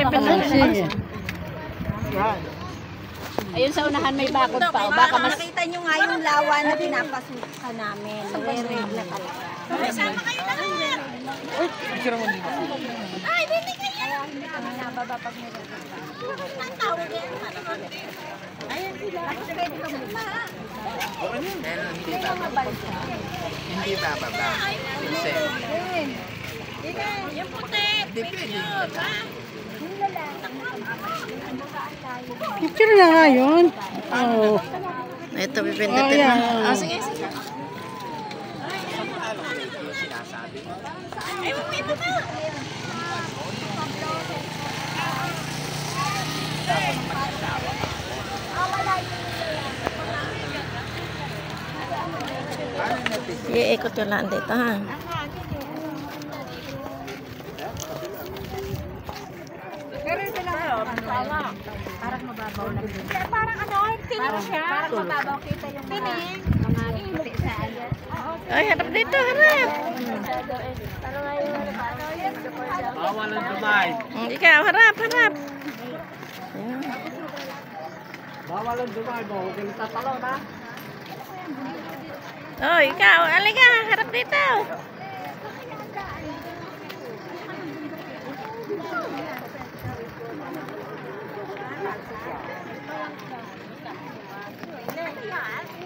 Sige. Ayun sa unahan may bakod pa. O baka mas... Nakita nyo nga yung lawa na pinapasuka namin. Nire-regla talaga. Sama kayo na lang. Ay, hindi kayo. Hindi kami nababa pag nire-regla. Ang tawag yan. Ayan sila. Pwede ka muna. Hindi bababa. Yung puti. Picture. Picture na nga yun. Oo. Ito, pipindutin na. Oh, sige, sige. Ay, pipindot na. Iikot ko lang dito, ha? Pero ito lang. Parang mababaw lang. Parang ano, tinig siya. Parang mababaw kita yung tinig. Mga puti sa ayan. Ay, harap dito, harap. Parang ngayon, ano yun? Bawal ang dumay. Ikaw, harap, harap. Ayan. Bawal ang dumay mo. Huwag kang tatalon, ha? Oh, ikaw, alika, harap dito.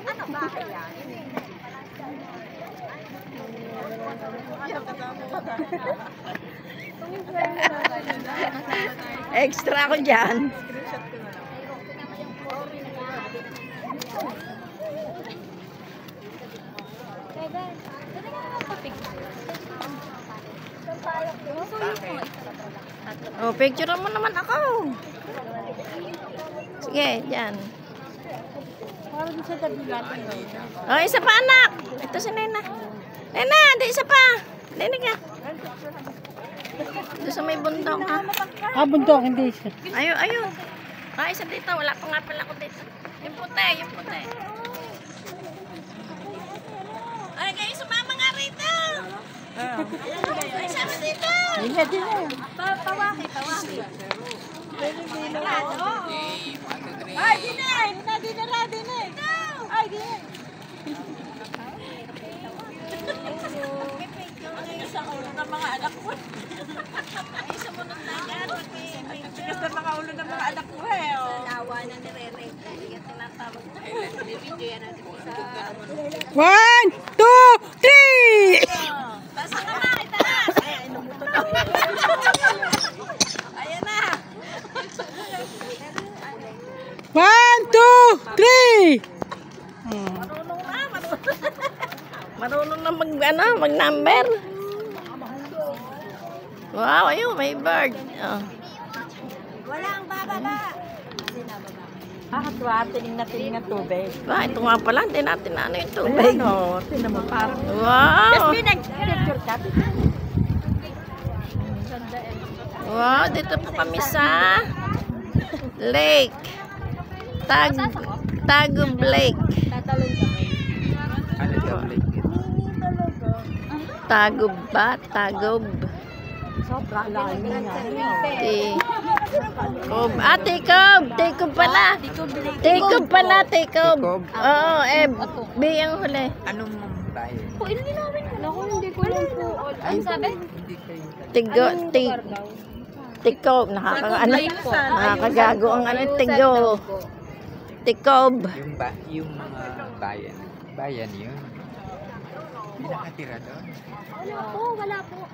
Ano ba kaya? Extra ako dyan. Oh, picture mo naman ako. Sige, dyan. Parang sa tabi natin. Oh, isa pa anak. Ito si Nena. Nena, di isa pa. Nena ka. Ito sa may bundok, ha? Ah, bundok, hindi siya. Ayun, ayun. Ah, isa dito. Wala pa nga pala ako dito. Yung puti, yung puti. Ay, kayo sumama nga rito. Ay, sama dito. Hindi, di na. Tawaki. Ay, dinay! Dinara, dinay! Ay, dinay! Sa ulo ng mga anak ko. Ay, sa munong tagan. Tigas na mga ulo ng mga anak ko eh. Sa lawa na nire-rate. Kaya tinatawag na. Video yan natin sa... 1, 2, 3! Taas ang kamay, taas! Ay, inumuto na. Ayan na. 1, 2, 3! Marunong na mag-number. Wow, ayun, may bird. Oh. Wala ang bababa. Tuwa, tining na tubig. Ba, ito nga pala, hindi natin na ano yung tubig. Ano, tinan mo parang... Wow! Picture ka. Wow, dito po kami sa lake. Tagob Lake. Ano yung lake? Tagob ba? Tagob. Sobrang lalim nga. Tekob. Ah, Tekob. Tekob pala. Tekob pala, Tekob. Oo, B ang huli. Anong bayan? Hindi ko lang po. Ano sabi? Tekob. Nakakagago ang ano, Tekob. Tekob. Yung mga bayan. Bayan yun. Hindi nakatira doon? Wala po.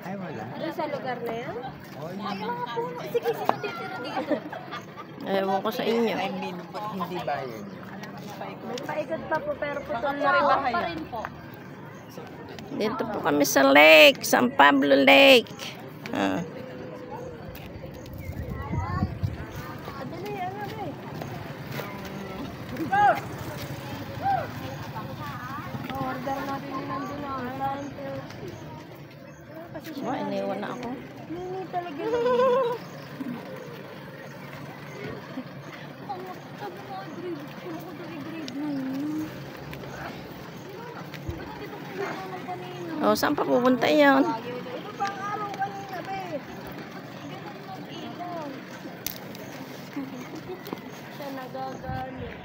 Ay, wala. Ano sa lugar na yan? Oh, Ay, mga puno. Sige, sino titira dito? Ewan ko sa inyo. I mean, hindi bayan. May paikot pa po, pero putol na Baka rin pa rin po. Dito po kami sa lake. San Pablo Lake. Ah. Order natin yung nandun na. Oh, iniwan na ako. Hindi talaga. Oh, saan pa pupunta yan? Siya nagagalit.